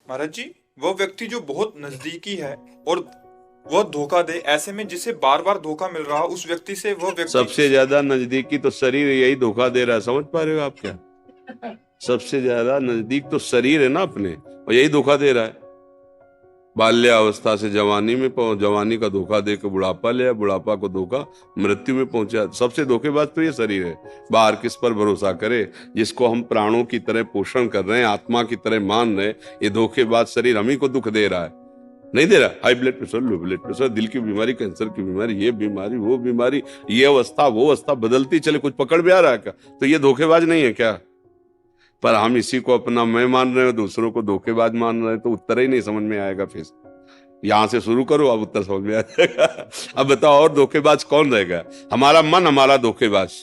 महाराज जी, वो व्यक्ति जो बहुत नजदीकी है और वह धोखा दे, ऐसे में जिसे बार बार धोखा मिल रहा उस व्यक्ति से वह व्यक्ति सबसे ज्यादा नजदीकी तो शरीर यही धोखा दे रहा है, समझ पा रहे हो आप क्या? सबसे ज्यादा नजदीक तो शरीर है ना अपने, और यही धोखा दे रहा है। बाल्यावस्था से जवानी में पहुंच, जवानी का धोखा दे के बुढ़ापा लिया, बुढ़ापा को धोखा मृत्यु में पहुंचा। सबसे धोखेबाज तो ये शरीर है। बाहर किस पर भरोसा करे? जिसको हम प्राणों की तरह पोषण कर रहे हैं, आत्मा की तरह मान रहे हैं, ये धोखेबाज शरीर हम ही को दुख दे रहा है। नहीं दे रहा? High blood pressure, low blood pressure, दिल की बीमारी, कैंसर की बीमारी, ये बीमारी, वो बीमारी, ये अवस्था, वो अवस्था बदलती चले, कुछ पकड़ में आ रहा है क्या? तो ये धोखेबाज नहीं है क्या? पर हम इसी को अपना मैं मान रहे हैं, दूसरों को धोखेबाज मान रहे हैं, तो उत्तर ही नहीं समझ में आएगा। फिर यहां से शुरू करो, अब उत्तर समझ में आ जाएगा। अब बताओ, और धोखेबाज कौन रहेगा? हमारा मन हमारा धोखेबाज,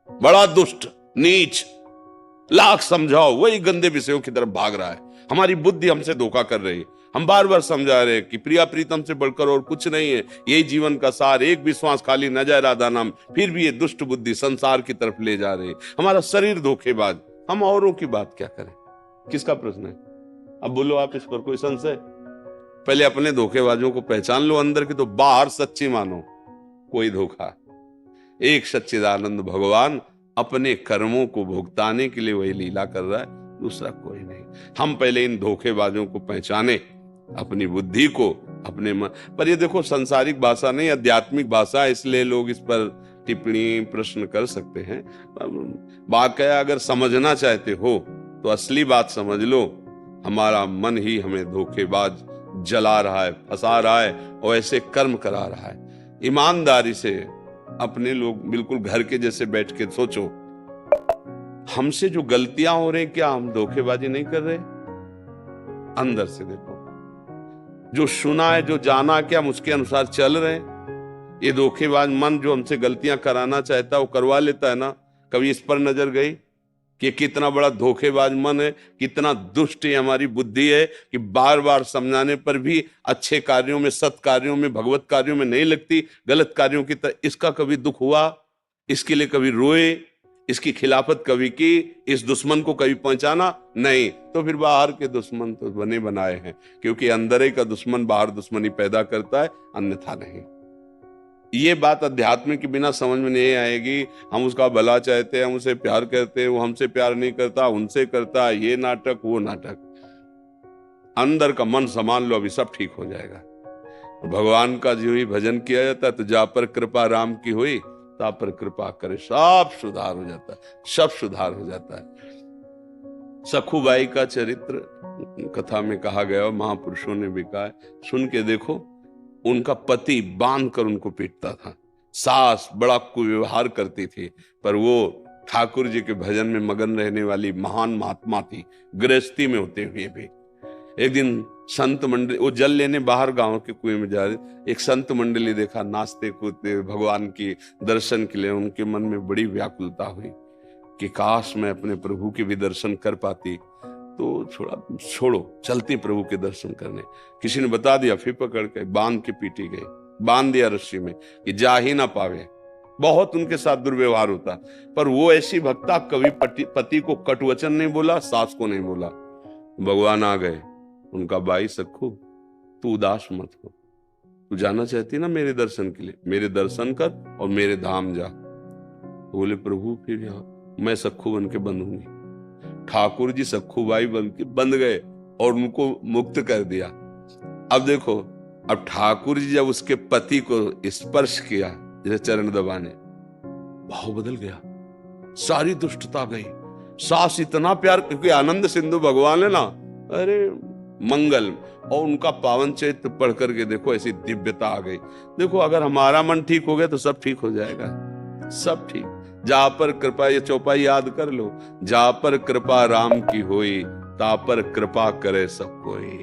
बड़ा दुष्ट, नीच, लाख समझाओ वही गंदे विषयों की तरफ भाग रहा है। हमारी बुद्धि हमसे धोखा कर रही है। हम बार बार समझा रहे हैं कि प्रिया प्रीतम से बढ़कर और कुछ नहीं है, यही जीवन का सार, एक विश्वास खाली न जाए राधा नाम। फिर भी ये दुष्ट बुद्धि संसार की तरफ ले जा रही है। हमारा शरीर धोखेबाज, हम औरों की बात क्या करें? किसका प्रश्न है? अब बोलो आप इस पर कोई संशय? पहले अपने धोखेबाजों को पहचान लो अंदर की, तो बाहर सच्ची मानो। कोई धोखा, एक सच्चिदानंद भगवान अपने कर्मों को भुगताने के लिए वही लीला कर रहा है, दूसरा कोई नहीं। हम पहले इन धोखेबाजों को पहचाने, अपनी बुद्धि को, अपने मन पर। ये देखो, संसारिक भाषा नहीं, आध्यात्मिक भाषा, इसलिए लोग इस पर टिप्पणी प्रश्न कर सकते हैं। वाकया अगर समझना चाहते हो तो असली बात समझ लो, हमारा मन ही हमें धोखेबाज जला रहा है, फंसा रहा है और ऐसे कर्म करा रहा है। ईमानदारी से अपने लोग बिल्कुल घर के जैसे बैठ के सोचो, हमसे जो गलतियां हो रही, क्या हम धोखेबाजी नहीं कर रहे? अंदर से देखो, जो सुना है, जो जाना, क्या हम उसके अनुसार चल रहे हैं? ये धोखेबाज मन जो हमसे गलतियां कराना चाहता है वो करवा लेता है ना। कभी इस पर नजर गई कि कितना बड़ा धोखेबाज मन है, कितना दुष्ट है हमारी बुद्धि है कि बार बार समझाने पर भी अच्छे कार्यों में, सत कार्यों में, भगवत कार्यों में नहीं लगती, गलत कार्यों की तरह। इसका कभी दुख हुआ? इसके लिए कभी रोए? इसकी खिलाफत कभी की? इस दुश्मन को कभी पहचाना? नहीं। तो फिर बाहर के दुश्मन तो बने बनाए हैं, क्योंकि अंदर ही का दुश्मन बाहर दुश्मनी पैदा करता है, अन्यथा नहीं। ये बात अध्यात्म के बिना समझ में नहीं आएगी। हम उसका भला चाहते हैं, हम उसे प्यार करते हैं, वो हमसे प्यार नहीं करता, उनसे करता है, ये नाटक वो नाटक। अंदर का मन संभाल लो, अभी सब ठीक हो जाएगा। भगवान का जो ही भजन किया जाता है तो जा पर कृपा राम की हुई, ता पर कृपा करे, सब सुधार हो जाता है, सब सुधार हो जाता है। सखुबाई का चरित्र कथा में कहा गया, महापुरुषों ने भी कहा है, सुन के देखो। उनका पति बांध कर उनको पीटता था, सास बड़ा कुव्यवहार करती थी, पर वो ठाकुर जी के भजन में मगन रहने वाली महान महात्मा थी, गृहस्थी में होते हुए भी। एक दिन संत मंडली, वो जल लेने बाहर गांव के कुएं में जा रहे, एक संत मंडली देखा, नाचते कूदते भगवान की दर्शन के लिए। उनके मन में बड़ी व्याकुलता हुई कि काश मैं अपने प्रभु के भी दर्शन कर पाती। तो छोड़ो, चलते प्रभु के दर्शन करने। किसी ने बता दिया, फिर पकड़ के बांध के पीटी गई, बांध दिया रस्सी में कि जा ही ना पावे। बहुत उनके साथ दुर्व्यवहार होता, पर वो ऐसी भक्ता, कभी पति को कटुवचन नहीं बोला, सास को नहीं बोला। भगवान आ गए, उनका भाई सखू, तू उदास मत हो, तू जाना चाहती ना मेरे दर्शन के लिए, मेरे दर्शन कर और मेरे धाम जा। बोले प्रभु फिर यहाँ मैं सखू बन के बंधूंगी। ठाकुर जी सखूबाई बंध गए और उनको मुक्त कर दिया। अब देखो, अब ठाकुर जी जब उसके पति को स्पर्श किया, जैसे चरण दबाने, भाव बदल गया, सारी दुष्टता गई। सास इतना प्यार, क्योंकि आनंद सिंधु भगवान है ना, अरे मंगल, और उनका पावन चरित्र पढ़ करके देखो, ऐसी दिव्यता आ गई। देखो, अगर हमारा मन ठीक हो गया तो सब ठीक हो जाएगा, सब ठीक। जा पर कृपा, ये चौपाई याद कर लो, जा पर कृपा राम की होई, ता पर कृपा करे सब कोई।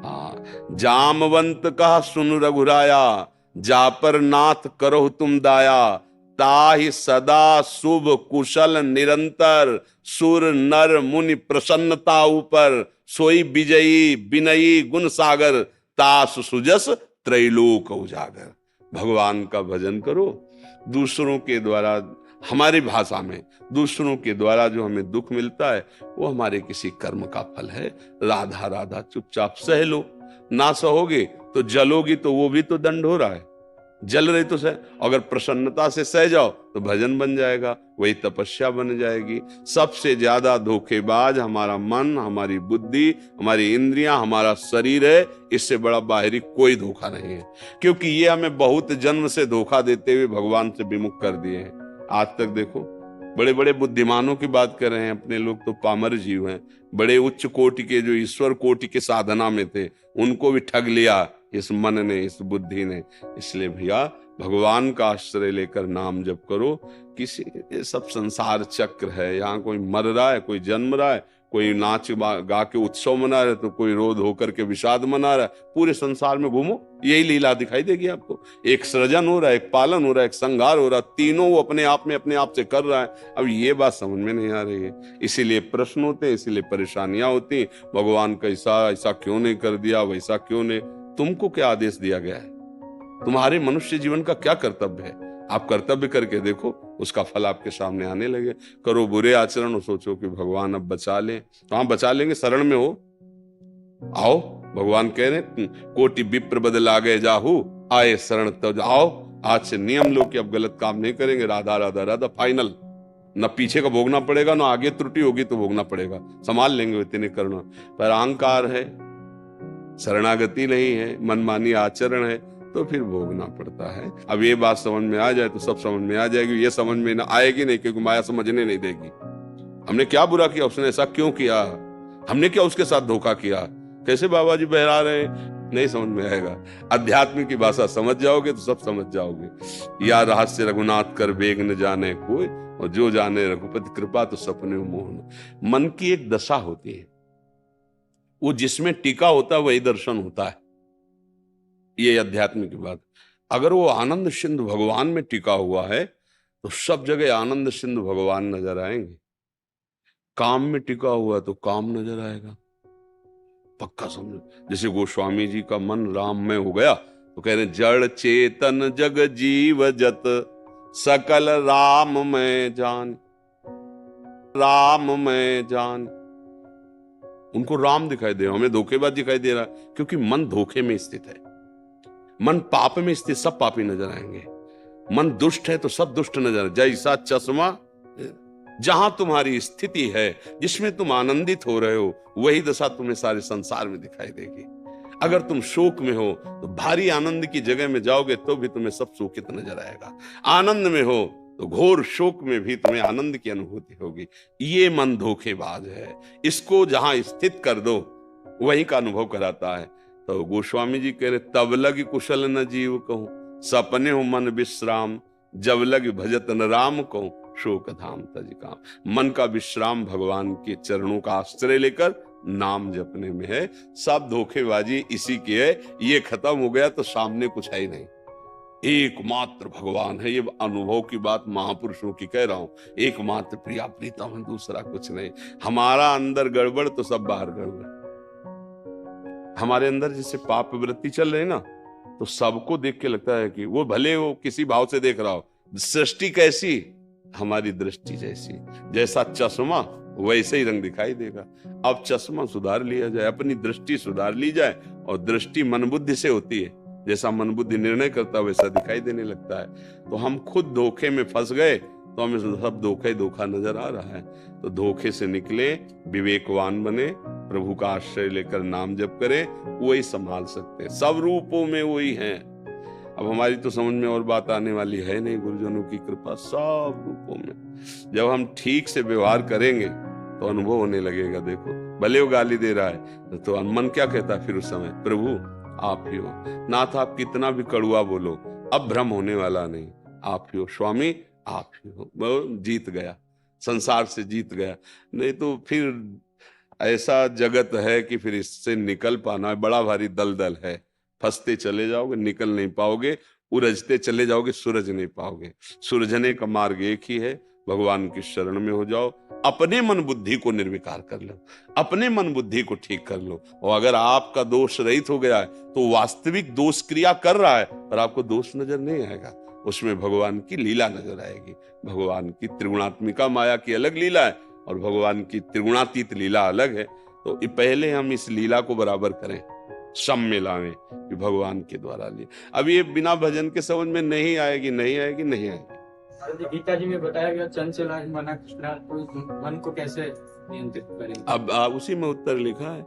हाँ, जामवंत कहा सुन रघुराया, जा पर नाथ करो तुम दाया, ताहि सदा शुभ कुशल निरंतर, सुर नर मुनि प्रसन्नता ऊपर, सोई विजयी विनयी गुण सागर, तास सुजस त्रैलोक उजागर। भगवान का भजन करो, दूसरों के द्वारा हमारी भाषा में दूसरों के द्वारा जो हमें दुख मिलता है वो हमारे किसी कर्म का फल है। राधा राधा चुपचाप सह लो, ना सहोगे तो जलोगी तो वो भी तो दंड हो रहा है। जल रही तो सह, अगर प्रसन्नता से सह जाओ तो भजन बन जाएगा, वही तपस्या बन जाएगी। सबसे ज्यादा धोखेबाज हमारा मन, हमारी बुद्धि, हमारी इंद्रियां, हमारा शरीर है। इससे बड़ा बाहरी कोई धोखा नहीं है, क्योंकि ये हमें बहुत जन्म से धोखा देते हुए भगवान से विमुख कर दिए हैं। आज तक देखो, बड़े बड़े बुद्धिमानों की बात कर रहे हैं, अपने लोग तो पामर जीव हैं। बड़े उच्च कोटि के जो ईश्वर कोटि के साधना में थे, उनको भी ठग लिया इस मन ने, इस बुद्धि ने। इसलिए भैया भगवान का आश्रय लेकर नाम जप करो। किसी, ये सब संसार चक्र है, यहाँ कोई मर रहा है, कोई जन्म रहा है, कोई नाच गा के उत्सव मना रहा है, तो कोई रोध होकर के विषाद मना रहा है। पूरे संसार में घूमो, यही लीला दिखाई देगी आपको। एक सृजन हो रहा है, एक पालन हो रहा है, एक संहार हो रहा है, तीनों वो अपने आप में अपने आप से कर रहा है। अब ये बात समझ में नहीं आ रही है, इसीलिए प्रश्न होते हैं, इसीलिए परेशानियां होती। भगवान कैसा ऐसा क्यों नहीं कर दिया, वैसा क्यों नहीं। तुमको क्या आदेश दिया गया है? तुम्हारे मनुष्य जीवन का क्या कर्तव्य है? आप कर्तव्य करके देखो, उसका फल आपके सामने आने लगे। करो बुरे आचरण और सोचो कि भगवान अब बचा ले, तो हाँ बचा लेंगे। शरण में हो, आओ। भगवान कह रहे कोटि विप्र बदला गए जाहू, आए शरण तब आओ। आज से नियम लो कि अब गलत काम नहीं करेंगे। राधा राधा राधा फाइनल, न पीछे का भोगना पड़ेगा, न आगे त्रुटि होगी तो भोगना पड़ेगा, संभाल लेंगे इतने करना। पर अहंकार है, शरणागति नहीं है, मनमानी आचरण है, तो फिर भोगना पड़ता है। अब ये बात समझ में आ जाए तो सब समझ में आ जाएगी। ये समझ में ना आएगी नहीं, क्योंकि माया समझने नहीं देगी। हमने क्या बुरा किया, उसने ऐसा क्यों किया, हमने क्या उसके साथ धोखा किया, कैसे बाबा जी बहरा रहे, नहीं समझ में आएगा। अध्यात्म की भाषा समझ जाओगे तो सब समझ जाओगे। या रहस्य रघुनाथ कर वेग न जाने कोई, और जो जाने रघुपति कृपा तो सपने मोहन। मन की एक दशा होती है, वो जिसमें टिका होता है वही दर्शन होता है। ये अध्यात्म की बात। अगर वो आनंद सिंधु भगवान में टिका हुआ है तो सब जगह आनंद सिंधु भगवान नजर आएंगे। काम में टिका हुआ तो काम नजर आएगा, पक्का समझो। जैसे गोस्वामी जी का मन राम में हो गया तो कह रहे जड़ चेतन जग जीव जत सकल राम में जान, राम में जान। उनको राम दिखाई दे रहा, हमें धोखेबाज दिखाई दे रहा है, क्योंकि मन धोखे में स्थित है। मन पाप में स्थित सब पापी नजर आएंगे। मन दुष्ट है तो सब दुष्ट नजर। जैसा चश्मा जहां तुम्हारी स्थिति है, जिसमें तुम आनंदित हो रहे हो, वही दशा तुम्हें सारे संसार में दिखाई देगी। अगर तुम शोक में हो तो भारी आनंद की जगह में जाओगे तो भी तुम्हें सब शोकित नजर आएगा। आनंद में हो तो घोर शोक में भी तुम्हें आनंद की अनुभूति होगी। ये मन धोखेबाज है, इसको जहां स्थित कर दो वहीं का अनुभव कराता है। तो गोस्वामी जी कह रहे तब लग कुशल न जीव कहूं, सपने हो मन विश्राम, जब लग भजत न राम कहूं, शोक धाम तज काम। मन का विश्राम भगवान के चरणों का आश्रय लेकर नाम जपने में है। सब धोखेबाजी इसी की है। ये खत्म हो गया तो सामने कुछ है ही नहीं, एकमात्र भगवान है। ये अनुभव की बात महापुरुषों की कह रहा हूं। एकमात्र प्रिया प्रीतम है, दूसरा कुछ नहीं। हमारा अंदर गड़बड़ तो सब बाहर गड़बड़। हमारे अंदर जैसे पाप वृत्ति चल रही ना, तो सबको देख के लगता है कि वो भले वो किसी भाव से देख रहा हो, सृष्टि कैसी, हमारी दृष्टि जैसी। जैसा चश्मा वैसे ही रंग दिखाई देगा। अब चश्मा सुधार लिया जाए, अपनी दृष्टि सुधार ली जाए, और दृष्टि मन बुद्धि से होती है। जैसा मन बुद्धि निर्णय करता है वैसा दिखाई देने लगता है। तो हम खुद धोखे में फंस गए तो हमें सब धोखा नजर आ रहा है। तो धोखे से निकले, विवेकवान बने, प्रभु का आश्रय लेकर नाम जप करें, वही संभाल सकते हैं। सब रूपों में वही हैं। अब हमारी तो समझ में और बात आने वाली है नहीं, गुरुजनों की कृपा सब रूपों में। जब हम ठीक से व्यवहार करेंगे तो अनुभव होने लगेगा। देखो भले वो गाली दे रहा है तो मन क्या कहता है फिर उस समय, प्रभु आप ही हो। नाथ आप कितना भी कड़ुआ बोलो, अब भ्रम होने वाला नहीं, आप ही हो। स्वामी आप ही हो। वो जीत गया, संसार से जीत गया। नहीं तो फिर ऐसा जगत है कि फिर इससे निकल पाना बड़ा भारी दलदल है। फंसते चले जाओगे, निकल नहीं पाओगे, उलझते चले जाओगे, सुलझ नहीं पाओगे। सुलझने का मार्ग एक ही है, भगवान की शरण में हो जाओ। अपने मन बुद्धि को निर्विकार कर लो, अपने मन बुद्धि को ठीक कर लो। और अगर आपका दोष रहित हो गया है तो वास्तविक दोष क्रिया कर रहा है पर आपको दोष नजर नहीं आएगा। उसमें भगवान की लीला नजर आएगी। भगवान की त्रिगुणात्मिका माया की अलग लीला है और भगवान की त्रिगुणातीत लीला अलग है। तो पहले हम इस लीला को बराबर करें, सम में लाएं कि भगवान के द्वारा ली। अब ये बिना भजन के समझ में नहीं आएगी, नहीं आएगी, नहीं आएगी। गीता जी में बताया गया चंचल मना कृष्णा, तो मन को कैसे नियंत्रित करें? अब उसी में उत्तर लिखा है,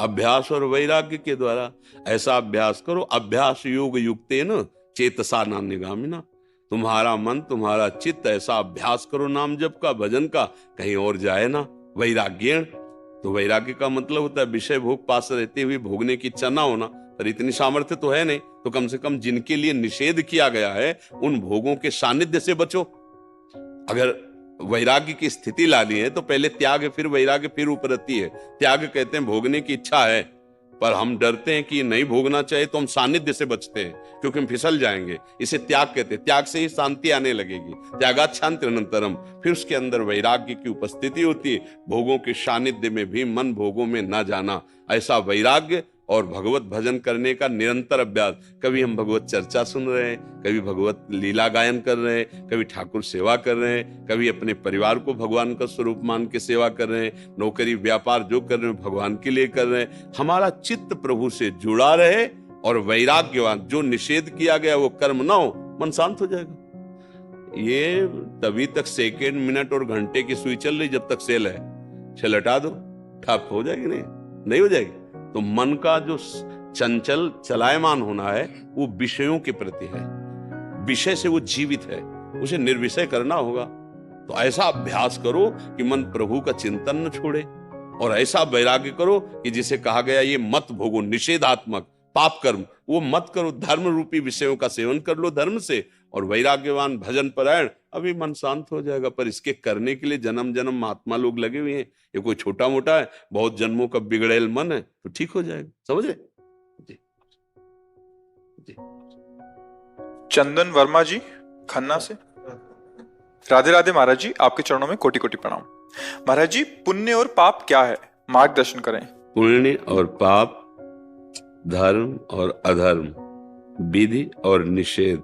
अभ्यास और वैराग्य के द्वारा। ऐसा अभ्यास करो, अभ्यास योग युक्तेन चेतसा नान्यगामिना। तुम्हारा मन, तुम्हारा चित्त ऐसा अभ्यास करो नाम जप का, भजन का, कहीं और जाए ना। वैराग्यण, तो वैराग्य का मतलब होता है विषय भोग पास रहते हुए भोगने की इच्छा ना होना। पर इतनी सामर्थ्य तो है नहीं, तो कम से कम जिनके लिए निषेध किया गया है उन भोगों के सानिध्य से बचो। अगर वैराग्य की स्थिति लानी है तो पहले त्याग, फिर वैराग्य, फिर उपरति है। त्याग कहते हैं भोगने की इच्छा है पर हम डरते हैं कि नहीं भोगना चाहिए, तो हम सानिध्य से बचते हैं क्योंकि हम फिसल जाएंगे। इसे त्याग कहते हैं। त्याग से ही शांति आने लगेगी। त्यागात् शांति अनंतरम। फिर उसके अंदर वैराग्य की उपस्थिति होती है। भोगों के सानिध्य में भी मन भोगों में ना जाना, ऐसा वैराग्य और भगवत भजन करने का निरंतर अभ्यास। कभी हम भगवत चर्चा सुन रहे हैं, कभी भगवत लीला गायन कर रहे हैं, कभी ठाकुर सेवा कर रहे हैं, कभी अपने परिवार को भगवान का स्वरूप मान के सेवा कर रहे हैं, नौकरी व्यापार जो कर रहे हैं भगवान के लिए कर रहे हैं। हमारा चित्त प्रभु से जुड़ा रहे और वैराग्यवान, जो निषेध किया गया वो कर्म ना हो, मन शांत हो जाएगा। ये तभी तक सेकेंड, मिनट और घंटे की सुई चल रही जब तक सेल है। सेल हटा दो, ठप हो जाएगी, नहीं हो जाएगी। तो मन का जो चंचल चलायमान होना है वो विषयों के प्रति है, विषय से वो जीवित है, उसे निर्विषय करना होगा। तो ऐसा अभ्यास करो कि मन प्रभु का चिंतन न छोड़े, और ऐसा वैराग्य करो कि जिसे कहा गया ये मत भोगो, निषेधात्मक पाप कर्म वो मत करो, धर्म रूपी विषयों का सेवन कर लो धर्म से। और वैराग्यवान भजन परायण, अभी मन शांत हो जाएगा। पर इसके करने के लिए जन्म जन्म महात्मा लोग लगे हुए हैं। ये कोई छोटा मोटा है, बहुत जन्मों का बिगड़ेल मन है तो ठीक हो जाएगा। समझे जी? जी। चंदन वर्मा जी खन्ना से, राधे राधे महाराज जी, आपके चरणों में कोटि कोटि प्रणाम। महाराज जी, पुण्य और पाप क्या है, मार्गदर्शन करें। पुण्य और पाप, धर्म और अधर्म, विधि और निषेध,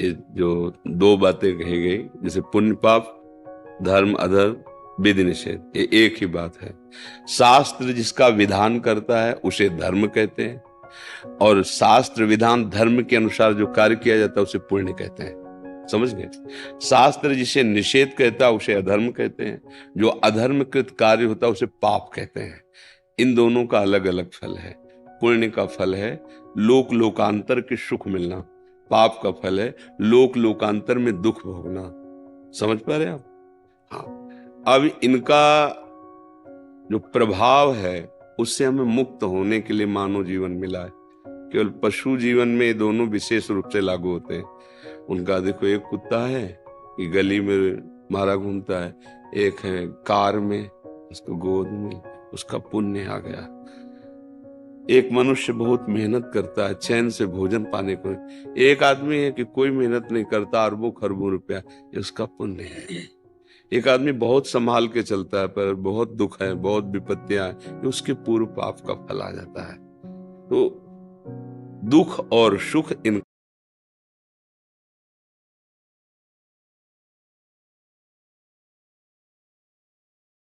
ये जो दो बातें कही गई, जैसे पुण्य पाप, धर्म अधर्म, विधि निषेध, ये एक ही बात है। शास्त्र जिसका विधान करता है उसे धर्म कहते हैं, और शास्त्र विधान धर्म के अनुसार जो कार्य किया जाता है उसे पुण्य कहते हैं। समझ गए? शास्त्र जिसे निषेध कहता है उसे अधर्म कहते हैं, जो अधर्मकृत कार्य होता है उसे पाप कहते हैं। इन दोनों का अलग अलग फल है। पुण्य का फल है लोक लोकांतर के सुख मिलना, पाप का फल है लोक लोकांतर में दुख भोगना। समझ पा रहे हैं आप? हाँ। अब इनका जो प्रभाव है उससे हमें मुक्त होने के लिए मानव जीवन मिला है। केवल पशु जीवन में ये दोनों विशेष रूप से लागू होते हैं। उनका देखो, एक कुत्ता है कि गली में मारा घूमता है, एक है कार में, उसको गोद में, उसका पुण्य आ गया। एक मनुष्य बहुत मेहनत करता है चैन से भोजन पाने को, एक आदमी है कि कोई मेहनत नहीं करता, अरबों खरबों रुपया, ये उसका पुण्य है। एक आदमी बहुत संभाल के चलता है पर बहुत दुख है, बहुत विपत्तियां हैं, ये उसके पूर्व पाप का फल आ जाता है। तो दुख और सुख इन